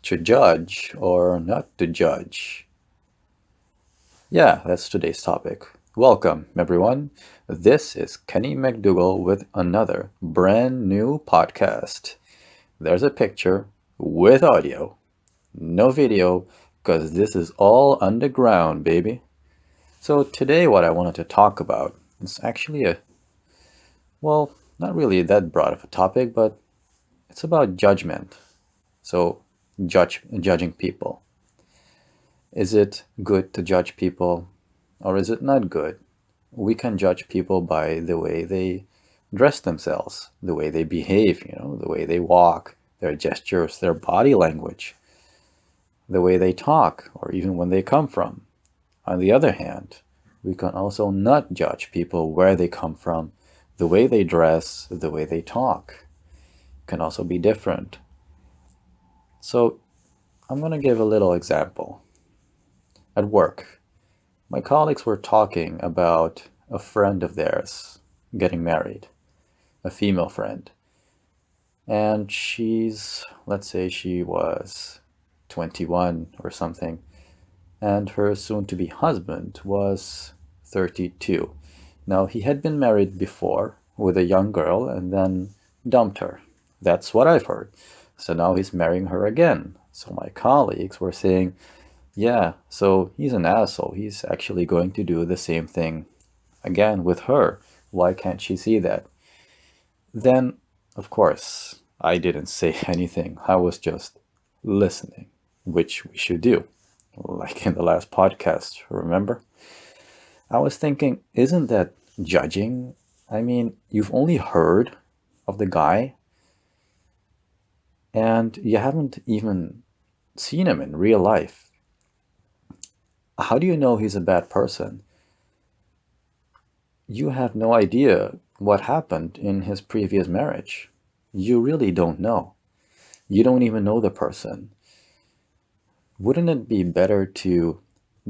To judge or not to judge? Yeah, that's today's topic. Welcome, everyone. This is Kenny McDougall with another brand new podcast. There's a picture with audio, no video, because this is all underground, baby. So, today, what I wanted to talk about is actually not really that broad of a topic, but it's about judgment. So, judging people. Is it good to judge people or is it not good? We can judge people by the way they dress themselves, the way they behave, the way they walk, their gestures, their body language, the way they talk, or even when they come from. On the other hand, we can also not judge people where they come from, the way they dress, the way they talk can also be different. So, I'm going to give a little example. At work, my colleagues were talking about a friend of theirs getting married, a female friend. And let's say she was 21 or something, and her soon to be husband was 32. Now, he had been married before with a young girl and then dumped her. That's what I've heard. So now he's marrying her again. So my colleagues were saying, yeah, so he's an asshole. He's actually going to do the same thing again with her. Why can't she see that? Then, of course, I didn't say anything. I was just listening, which we should do, like in the last podcast, remember? I was thinking, isn't that judging? I mean, you've only heard of the guy and you haven't even seen him in real life. How do you know he's a bad person? You have no idea what happened in his previous marriage. You really don't know. You don't even know the person. Wouldn't it be better to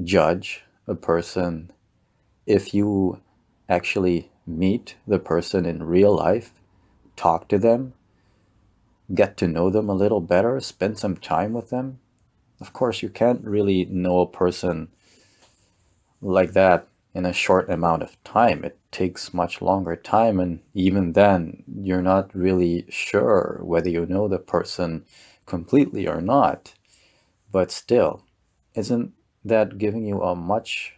judge a person if you actually meet the person in real life, talk to them, get to know them a little better, spend some time with them? Of course, you can't really know a person like that in a short amount of time. It takes much longer time, and even then, you're not really sure whether you know the person completely or not. But still, isn't that giving you a much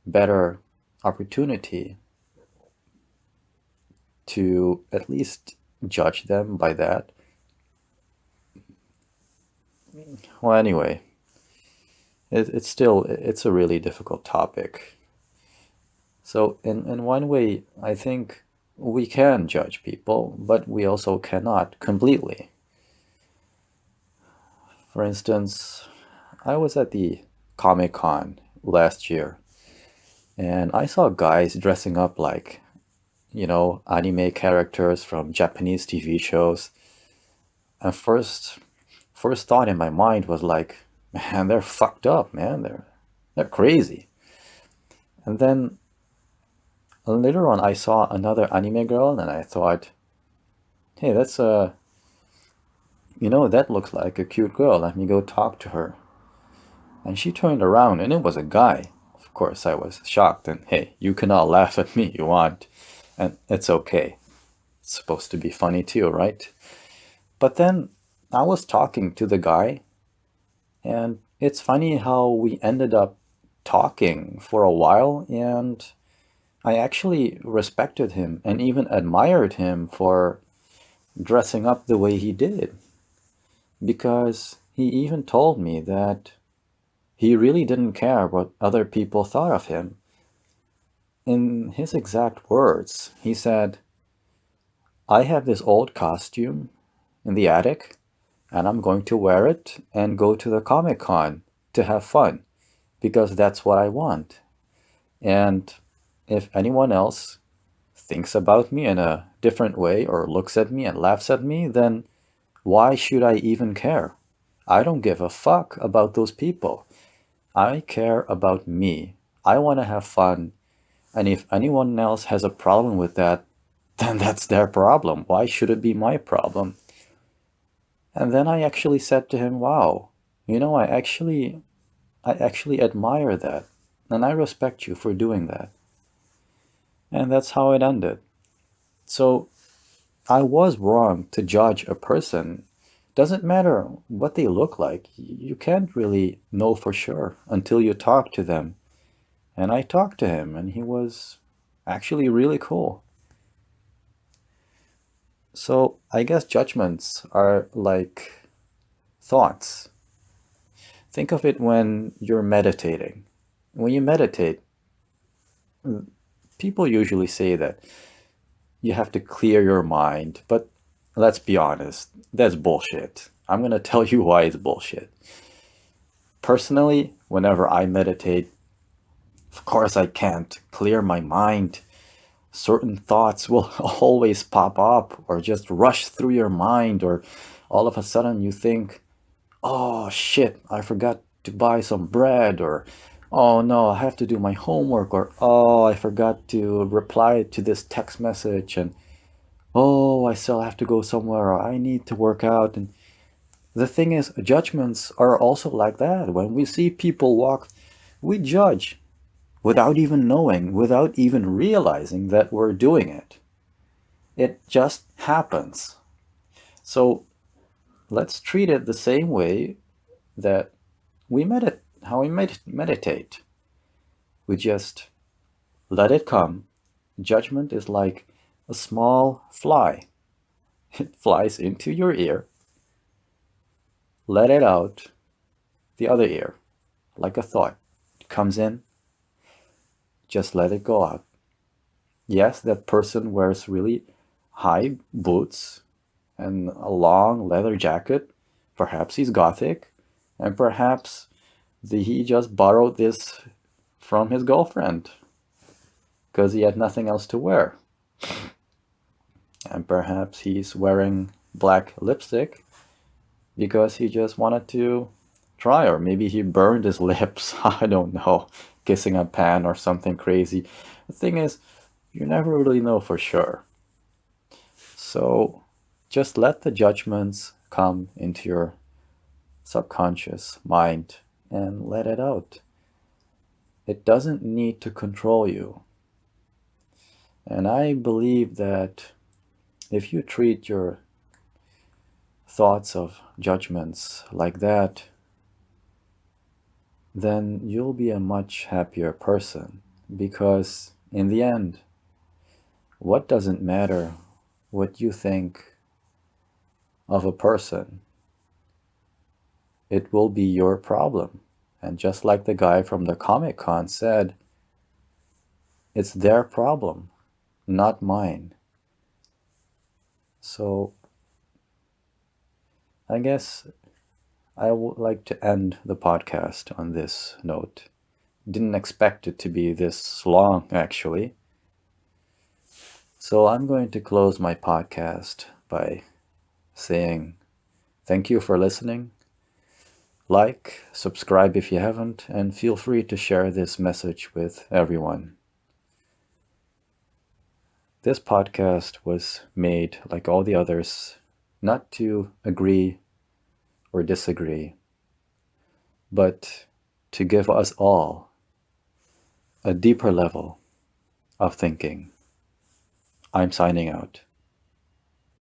better opportunity to at least judge them by that? Well, anyway, it's a really difficult topic. So in one way, I think we can judge people, but we also cannot completely. For instance, I was at the Comic Con last year and I saw guys dressing up like, anime characters from Japanese TV shows. And first thought in my mind was like, man, they're fucked up, man. They're crazy. And then later on I saw another anime girl and I thought, hey, that looks like a cute girl. Let me go talk to her. And she turned around and it was a guy. Of course, I was shocked and hey, you cannot laugh at me, you want. And it's okay. It's supposed to be funny too, right? But then I was talking to the guy and it's funny how we ended up talking for a while and I actually respected him and even admired him for dressing up the way he did because he even told me that he really didn't care what other people thought of him. In his exact words, he said, I have this old costume in the attic and I'm going to wear it and go to the Comic Con to have fun because that's what I want. And if anyone else thinks about me in a different way or looks at me and laughs at me, then why should I even care? I don't give a fuck about those people. I care about me. I want to have fun. And if anyone else has a problem with that, then that's their problem. Why should it be my problem? And then I actually said to him, wow, I actually admire that. And I respect you for doing that. And that's how it ended. So I was wrong to judge a person. Doesn't matter what they look like. You can't really know for sure until you talk to them. And I talked to him, and he was actually really cool. So I guess judgments are like thoughts. Think of it when you're meditating. When you meditate, people usually say that you have to clear your mind, but let's be honest, that's bullshit. I'm going to tell you why it's bullshit. Personally, whenever I meditate, of course I can't clear my mind. Certain thoughts will always pop up or just rush through your mind, or all of a sudden you think, oh shit, I forgot to buy some bread, or oh no, I have to do my homework, or oh, I forgot to reply to this text message, and oh, I still have to go somewhere, or I need to work out. And the thing is, judgments are also like that. When we see people walk, we judge without even knowing, without even realizing that we're doing it. It just happens. So let's treat it the same way that how we meditate. We just let it come. Judgment is like a small fly. It flies into your ear. Let it out the other ear, like a thought. It comes in, just let it go out. Yes, that person wears really high boots and a long leather jacket. Perhaps he's gothic, and perhaps he just borrowed this from his girlfriend because he had nothing else to wear. And perhaps he's wearing black lipstick because he just wanted to try, or maybe he burned his lips, I don't know, kissing a pan or something crazy. The thing is, you never really know for sure. So just let the judgments come into your subconscious mind and let it out. It doesn't need to control you. And I believe that if you treat your thoughts of judgments like that, then you'll be a much happier person. Because in the end, what doesn't matter what you think of a person? It will be your problem. And just like the guy from the Comic-Con said, it's their problem, not mine. So I guess I would like to end the podcast on this note. Didn't expect it to be this long, actually. So I'm going to close my podcast by saying thank you for listening. Like, subscribe if you haven't, and feel free to share this message with everyone. This podcast was made, like all the others, not to agree or disagree, but to give us all a deeper level of thinking. I'm signing out.